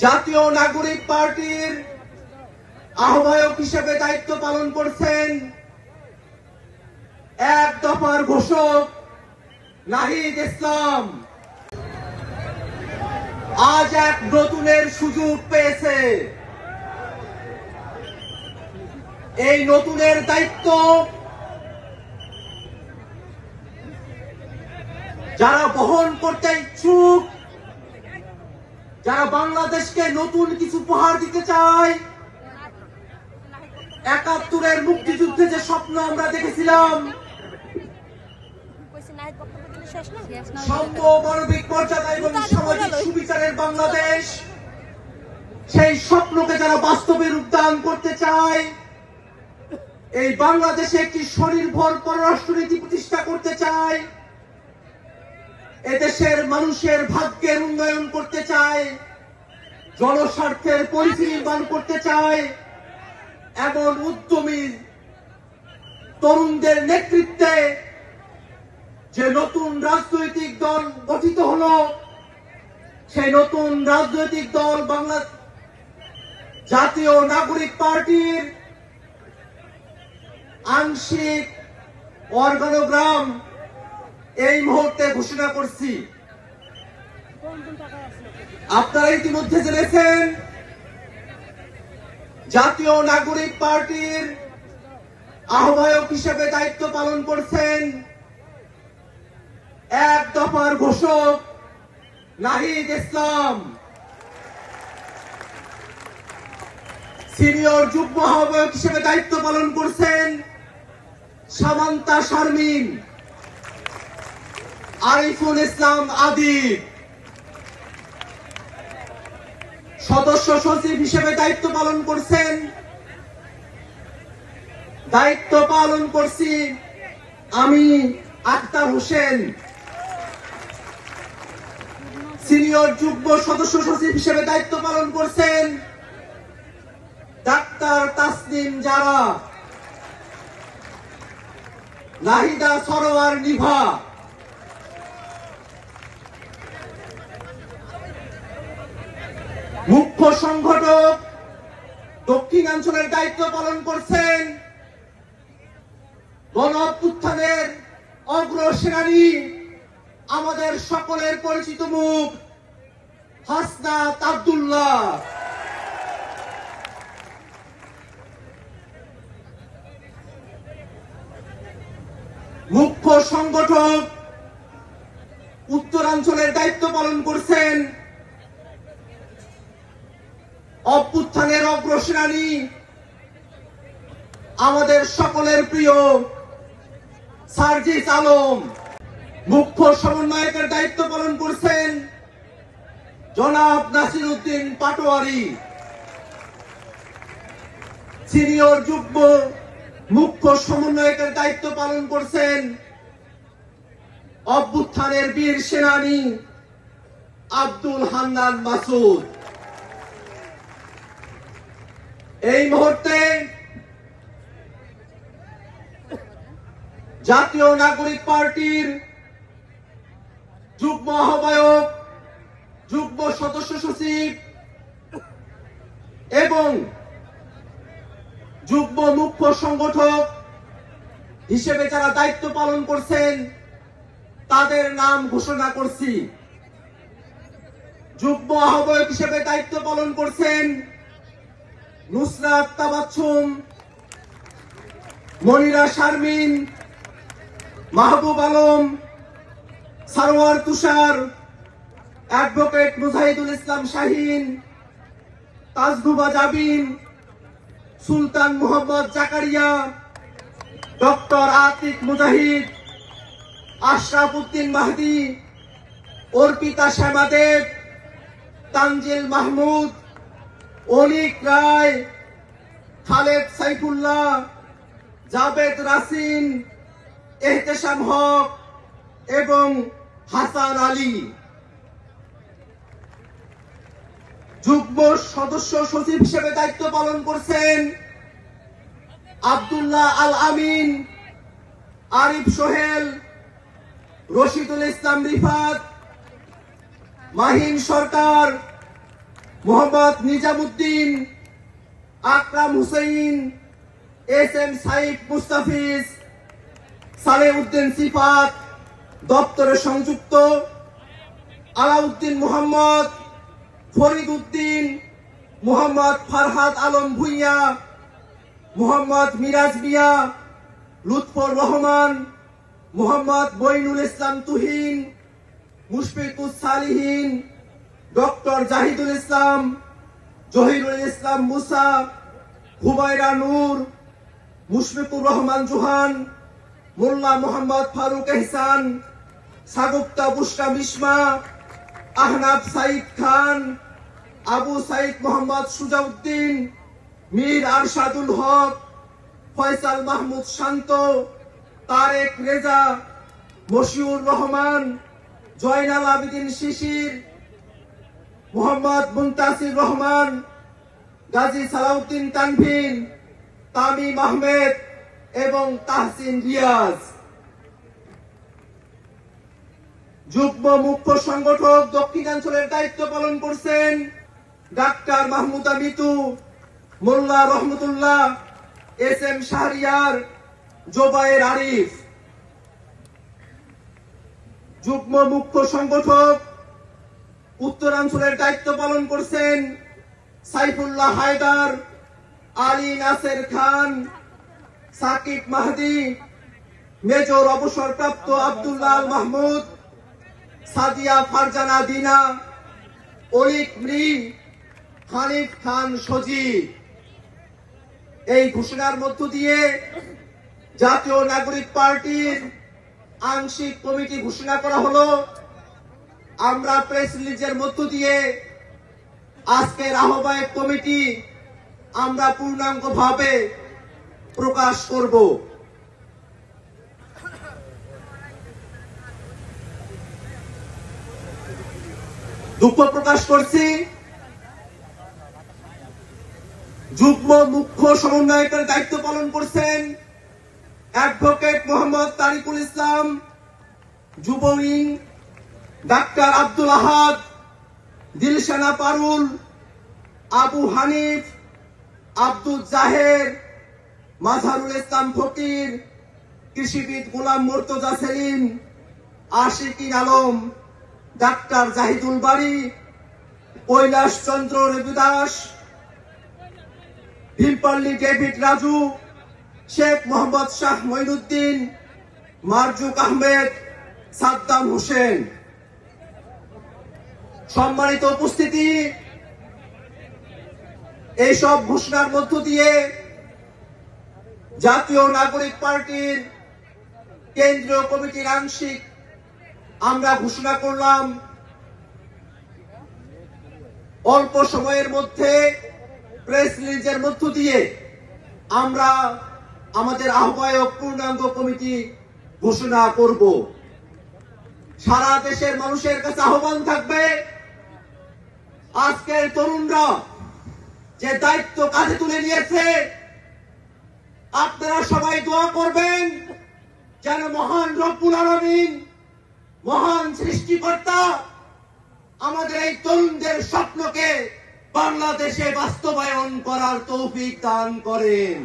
জাতীয় নাগরিক পার্টির আহ্বায়ক হিসেবে দায়িত্ব পালন করছেন এক দফার ঘোষক নাহিদ ইসলাম। আজ এক নতুনের সুযোগ পেয়েছে। এই নতুনের দায়িত্ব যারা বহন করতে ইচ্ছুক, যারা বাংলাদেশকে নতুন কিছু উপহার দিতে চায়, ৭১-এর মুক্তিযুদ্ধে যে স্বপ্ন আমরা দেখেছিলাম, সাম্য, মানবিক মর্যাদা এবং সামাজিক সুবিচারের বাংলাদেশ, সেই স্বপ্নকে যারা বাস্তবে রূপদান করতে চায়, এই বাংলাদেশে একটি স্বনির্ভর পররাষ্ট্রনীতি প্রতিষ্ঠা করতে চায়, এদেশের মানুষের ভাগ্যের উন্নয়ন করতে চায়, জনস্বার্থের পরিধি নির্মাণ করতে চায়, এমন উদ্যমী তরুণদের নেতৃত্বে যে নতুন রাজনৈতিক দল গঠিত হলো, সেই নতুন রাজনৈতিক দল বাংলা জাতীয় নাগরিক পার্টির আংশিক অর্গানোগ্রাম এই মুহূর্তে ঘোষণা করছি। আপনারা ইতিমধ্যে জেনেছেন জাতীয় নাগরিক পার্টির আহ্বায়ক হিসেবে দায়িত্ব পালন করছেন এক দফার ঘোষক নাহিদ ইসলাম। সিনিয়র যুগ্ম আহ্বায়ক হিসেবে দায়িত্ব পালন করছেন সামান্তা শারমিন, আরিফুল ইসলাম আদিব। সদস্য সচিব হিসেবে দায়িত্ব পালন করছি আমি আক্তার হোসেন। সিনিয়র যুগ্ম সদস্য সচিব হিসেবে দায়িত্ব পালন করছেন ডাক্তার তাসনিম জারা, নাহিদা সরোয়ার নিভা। মুখ্য সংগঠক দক্ষিণাঞ্চলের দায়িত্ব পালন করছেন গণ অভ্যুত্থানের অগ্রসেনানী, আমাদের সকলের পরিচিত মুখ হাসনাত আব্দুল্লাহ। মুখ্য সংগঠক উত্তরাঞ্চলের দায়িত্ব পালন করছেন অভ্যুত্থানের অগ্রসেনানী, আমাদের সকলের প্রিয় সার্জিস আলম। মুখ্য সমন্বয়কের দায়িত্ব পালন করছেন জনাব নাসির উদ্দিন পাটোয়ারি। সিনিয়র যুগ্ম মুখ্য সমন্বয়কের দায়িত্ব পালন করছেন অভ্যুত্থানের বীর সেনানী আব্দুল হান্নান মাসুদ। এই মুহূর্তে জাতীয় নাগরিক পার্টির যুগ্ম আহ্বায়ক, যুগ্ম সদস্য সচিব এবং যুগ্ম মুখ্য সংগঠক হিসেবে যারা দায়িত্ব পালন করছেন তাদের নাম ঘোষণা করছি। যুগ্ম আহ্বায়ক হিসেবে দায়িত্ব পালন করছেন নুসরাত তাবাচ্ছুম, মনিরা শারমিন, মাহবুব আলম, সারোয়ার তুষার, অ্যাডভোকেট মুজাহিদুল ইসলাম শাহিন, তাজনুবা জাবিন, সুলতান মোহাম্মদ জাকারিয়া, ডক্টর আতিক মুজাহিদ, আশরাফ উদ্দিন মাহদি, অর্পিতা শ্যামা দেব, তানজিল মাহমুদ, অনিক রায়, খালেদ সাইফুল্লাহ, জাবেদ রাসিন, এহতেশাম হক এবং হাসান আলী। যুগ্ম সদস্য সচিব হিসেবে দায়িত্ব পালন করছেন আব্দুল্লাহ আল আমিন, আরিফ সোহেল, রশিদুল ইসলাম রিফাত, মাহিন সরকার, মোহাম্মদ নিজামুদ্দিন, আকরাম হুসাইন, এস.এম. সাইফ মুস্তাফিজ, সালেউদ্দিন সিফাত দপ্তরে সংযুক্ত, আলাউদ্দিন মোহাম্মদ, ফরিদ উদ্দিন, মোহাম্মদ ফারহাদ আলম ভুইয়া, মোহাম্মদ মিরাজ মিয়া, লুৎফর রহমান, মোহাম্মদ বইনুল ইসলাম তুহিন, মুশফিকুস সালিহিন, ডক্টর জাহিদুল ইসলাম, জহিরুল ইসলাম মুসা, হুমায়রা নূর, মুশফিকুর রহমান জুহান, মোল্লা মোহাম্মদ ফারুক এহসান, সাগুপ্তা বুশরা মিশমা, আহনাব সাইদ খান, আবু সাইদ মোহাম্মদ সুজাউদ্দিন, মীর আরশাদুল হক, ফয়সাল মাহমুদ শান্ত, তারেক রেজা, মশিউর রহমান, জয়নাল আবেদিন শিশির, মোহাম্মদ মুনতাসির রহমান, গাজী সালাউদ্দিন তানভীর, তামিম আহমেদ এবং তাহসিন রিয়াজ। যুগ্ম মুখ্য সংগঠক দক্ষিণাঞ্চলের দায়িত্ব পালন করছেন ডাক্তার মাহমুদা মিতু, মোল্লা রহমতুল্লাহ, এস.এম. শাহরিয়ার, জোবায়ের আরিফ। যুগ্ম মুখ্য সংগঠক উত্তরাঞ্চলের দায়িত্ব পালন করছেন সাইফুল্লাহ হায়দার, আলী নাসের খান, সাকিব মাহদি, মেজর অবসরপ্রাপ্ত আব্দুল্লাহ আল মাহমুদ, সাদিয়া ফারজানা দিনা, অলিক মৃ, হানিফ খান সজীব। এই ঘোষণার মধ্য দিয়ে জাতীয় নাগরিক পার্টির আংশিক কমিটি ঘোষণা করা হলো। আমরা প্রেস রিলিজের মধ্য দিয়ে আজকের আহ্বায়ক কমিটি আমরা পূর্ণাঙ্গভাবে প্রকাশ করব। দুঃখ প্রকাশ করছি যুগ্ম মুখ্য সমন্বয়কের দায়িত্ব পালন করছেন অ্যাডভোকেট মোহাম্মদ তারিকুল ইসলাম, যুব উইং ডাক্তার আব্দুল আহাদ, দিলশানা পারুল, আবু হানিফ, আব্দুল জাহের, মাঝহারুল ইসলাম ফকির, কৃষিবিদ গোলাম মুর্তজা সেলিম, আশিকিন আলম, ডাক্তার জাহিদুল বাড়ি, কৈলাস চন্দ্র রবিদাস, ভীমপল্লী ডেভিড রাজু, শেখ মোহাম্মদ শাহ মঈনুদ্দিন, মারজুক আহমেদ, সাদ্দাম হোসেন। সম্মানিত উপস্থিতি, এইসব ঘোষণার মধ্য দিয়ে জাতীয় নাগরিক পার্টির কেন্দ্রীয় কমিটির আংশিক আমরা ঘোষণা করলাম অল্প সময়ের মধ্যে প্রেস রিলিজের মধ্য দিয়ে আমরা আমাদের আহ্বায়ক পূর্ণাঙ্গ কমিটি ঘোষণা করব। সারা দেশের মানুষের কাছে আহ্বান থাকবে, আজকের তরুণরা যে দায়িত্ব কাঁধে তুলে নিয়েছে, আপনারা সবাই দোয়া করবেন যেন মহান রব্বুল আলামিন, মহান সৃষ্টিকর্তা আমাদের এই তরুণদের স্বপ্নকে বাংলাদেশে বাস্তবায়ন করার তৌফিক দান করেন।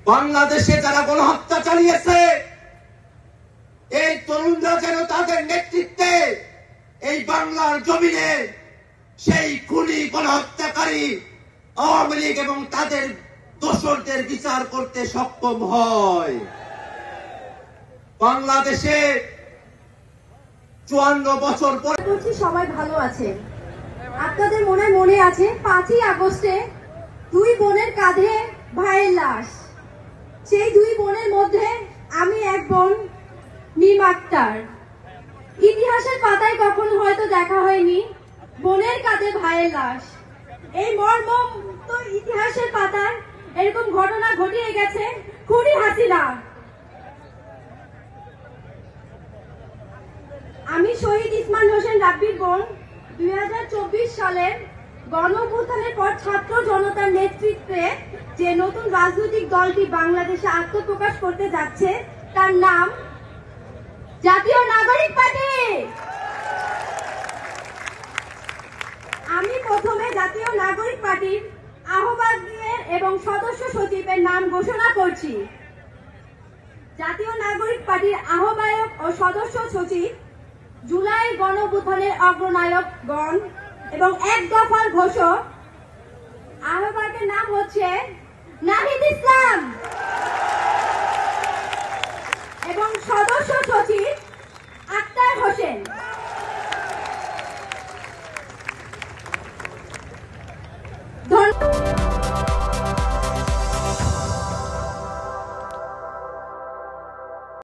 বাংলাদেশে যারা গণহত্যা চালিয়েছে, এই তরুণরা যেন তাদের নেতৃত্বে এই বাংলার জমিনে সেই খুনি গণহত্যাকারী আওয়ামী লীগ এবং তাদের দোসরদের বিচার করতে সক্ষম হয়। বাংলাদেশে 54 বছর পরে সবাই ভালো আছে। আপনাদের মনে আছে 5ই আগস্টে দুই বোনের কাঁধে ভাইয়ের লাশ। সেই দুই বোনের মধ্যে আমি এক বোন মিম আক্তার। ইতিহাসের পাতায় কখনো হয়তো দেখা হয়নি বোনের কাঁধে ভাইয়ের লাশ। এই মর্ম তো ইতিহাসের পাতায় এরকম ঘটনা ঘটিয়ে গেছে খুনি হাসিনা। আমি শহীদ ইসমান হোসেন রাব্বির বোন। 2024 সালের গণঅভ্যুত্থানের পর ছাত্র জনতার নেতৃত্বে যে নতুন রাজনৈতিক দলটি বাংলাদেশে আত্মপ্রকাশ করতে যাচ্ছে তার নাম জাতীয় নাগরিক পার্টি। প্রথমে জাতীয় নাগরিক পার্টির আহ্বায়কের এবং সদস্য সচিবের নাম ঘোষণা করছি। জাতীয় নাগরিক পার্টির আহ্বায়ক ও সদস্য সচিব, জুলাই গণঅভ্যুত্থানের অগ্রনায়কগণ এবং এক দফার ঘোষক। আহ্বায়কের নাম হচ্ছে নাহিদ ইসলাম এবং সদস্য সচিব আক্তার হোসেন। ধন্যবাদ।